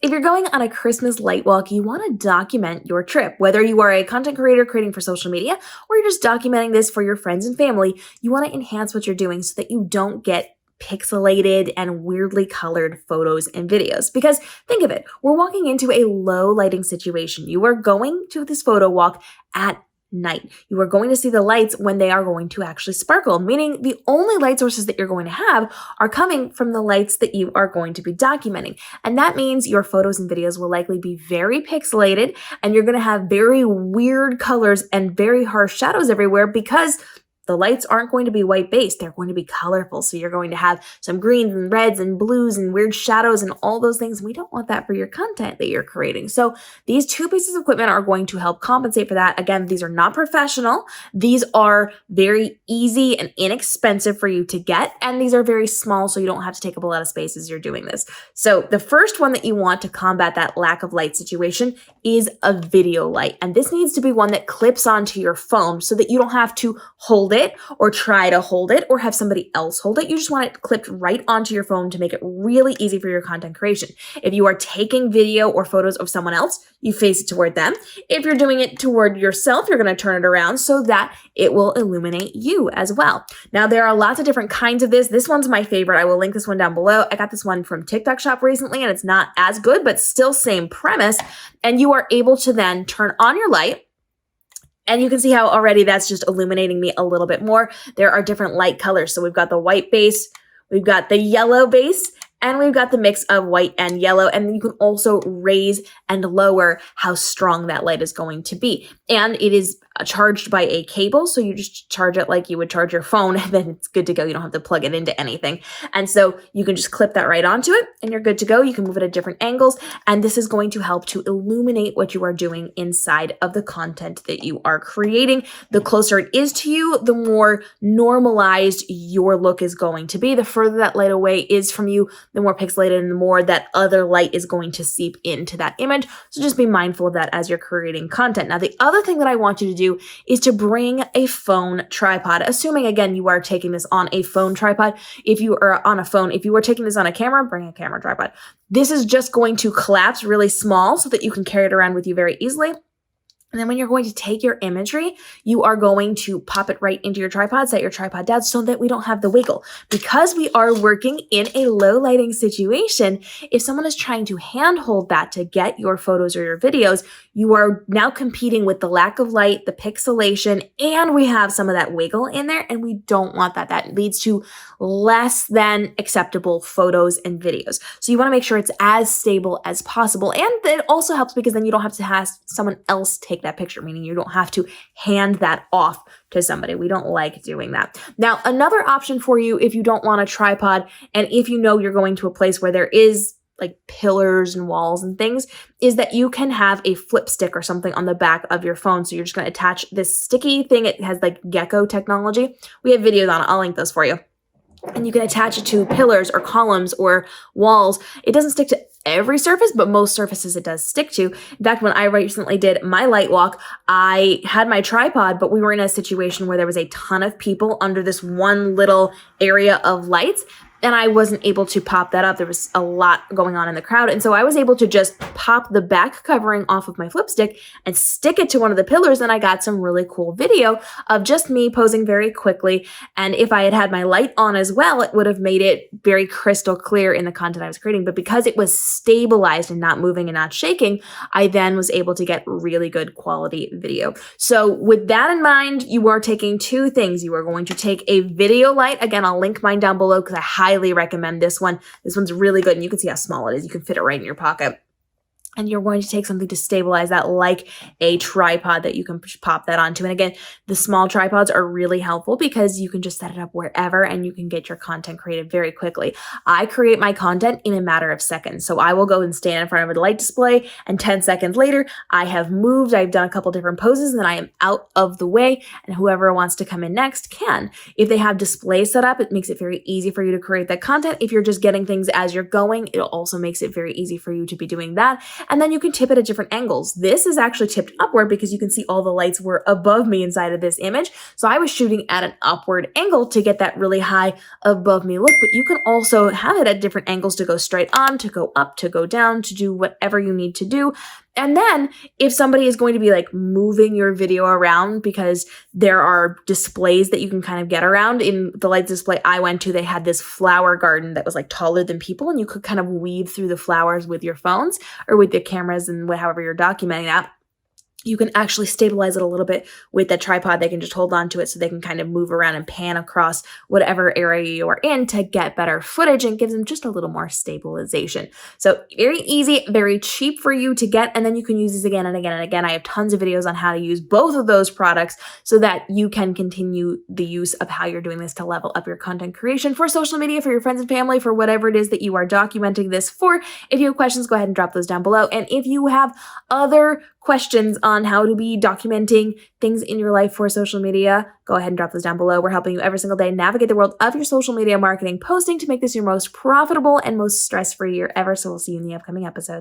If you're going on a Christmas light walk, you want to document your trip. Whether you are a content creator creating for social media or you're just documenting this for your friends and family, you want to enhance what you're doing so that you don't get pixelated and weirdly colored photos and videos. Because think of it, we're walking into a low lighting situation. You are going to this photo walk at night. You are going to see the lights when they are going to actually sparkle, meaning the only light sources that you're going to have are coming from the lights that you are going to be documenting. And that means your photos and videos will likely be very pixelated and you're going to have very weird colors and very harsh shadows everywhere because the lights aren't going to be white based. They're going to be colorful. So you're going to have some greens and reds and blues and weird shadows and all those things. We don't want that for your content that you're creating. So these two pieces of equipment are going to help compensate for that. Again, these are not professional. These are very easy and inexpensive for you to get. And these are very small, so you don't have to take up a lot of space as you're doing this. So the first one that you want to combat that lack of light situation is a video light. And this needs to be one that clips onto your phone so that you don't have to hold it or try to hold it or have somebody else hold it. You just want it clipped right onto your phone to make it really easy for your content creation. If you are taking video or photos of someone else, you face it toward them. If you're doing it toward yourself, you're going to turn it around so that it will illuminate you as well. Now, there are lots of different kinds of this. This one's my favorite. I will link this one down below. I got this one from TikTok Shop recently, and it's not as good, but still same premise. And you are able to then turn on your light. And you can see how already that's just illuminating me a little bit more. There are different light colors. So we've got the white base, we've got the yellow base, and we've got the mix of white and yellow. And you can also raise and lower how strong that light is going to be. And it is charged by a cable. So you just charge it like you would charge your phone and then it's good to go. You don't have to plug it into anything. And so you can just clip that right onto it and you're good to go. You can move it at different angles. And this is going to help to illuminate what you are doing inside of the content that you are creating. The closer it is to you, the more normalized your look is going to be. The further that light away is from you, the more pixelated and the more that other light is going to seep into that image. So just be mindful of that as you're creating content. Now, the other thing that I want you to do is to bring a phone tripod, assuming again you are taking this on a phone tripod. If you are on a phone, if you are taking this on a camera, bring a camera tripod. This is just going to collapse really small so that you can carry it around with you very easily. And then when you're going to take your imagery, you are going to pop it right into your tripod, set your tripod down so that we don't have the wiggle. Because we are working in a low lighting situation, if someone is trying to handhold that to get your photos or your videos, you are now competing with the lack of light, the pixelation, and we have some of that wiggle in there, and we don't want that. That leads to less than acceptable photos and videos. So you want to make sure it's as stable as possible. And it also helps because then you don't have to have someone else take that picture, meaning you don't have to hand that off to somebody. We don't like doing that. Now, another option for you if you don't want a tripod and if you know you're going to a place where there is like pillars and walls and things, is that you can have a flip stick or something on the back of your phone. So you're just going to attach this sticky thing. It has like gecko technology. We have videos on it. I'll link those for you. And you can attach it to pillars or columns or walls. It doesn't stick to every surface, but most surfaces it does stick to. In fact, when I recently did my light walk, I had my tripod, but we were in a situation where there was a ton of people under this one little area of lights. And I wasn't able to pop that up. There was a lot going on in the crowd. And so I was able to just pop the back covering off of my flip stick and stick it to one of the pillars. And I got some really cool video of just me posing very quickly. And if I had had my light on as well, it would have made it very crystal clear in the content I was creating. But because it was stabilized and not moving and not shaking, I then was able to get really good quality video. So with that in mind, you are taking two things. You are going to take a video light. Again, I'll link mine down below because I highly recommend this one. This one's really good and you can see how small it is. You can fit it right in your pocket. And you're going to take something to stabilize that like a tripod that you can pop that onto. And again, the small tripods are really helpful because you can just set it up wherever and you can get your content created very quickly. I create my content in a matter of seconds. So I will go and stand in front of a light display and 10 seconds later, I have moved, I've done a couple different poses and then I am out of the way and whoever wants to come in next can. If they have displays set up, it makes it very easy for you to create that content. If you're just getting things as you're going, it also makes it very easy for you to be doing that. and then you can tip it at different angles. This is actually tipped upward because you can see all the lights were above me inside of this image. So I was shooting at an upward angle to get that really high above me look, but you can also have it at different angles to go straight on, to go up, to go down, to do whatever you need to do. And then if somebody is going to be like moving your video around, because there are displays that you can kind of get around. In the light display I went to, they had this flower garden that was like taller than people, and you could kind of weave through the flowers with your phones or with the cameras and however you're documenting that. You can actually stabilize it a little bit with the tripod. They can just hold on to it so they can kind of move around and pan across whatever area you are in to get better footage, and gives them just a little more stabilization. So very easy, very cheap for you to get, and then you can use these again and again and again. I have tons of videos on how to use both of those products so that you can continue the use of how you're doing this to level up your content creation for social media, for your friends and family, for whatever it is that you are documenting this for. If you have questions, go ahead and drop those down below. And if you have other questions on how to be documenting things in your life for social media, go ahead and drop those down below. We're helping you every single day navigate the world of your social media marketing posting to make this your most profitable and most stress-free year ever. So we'll see you in the upcoming episodes.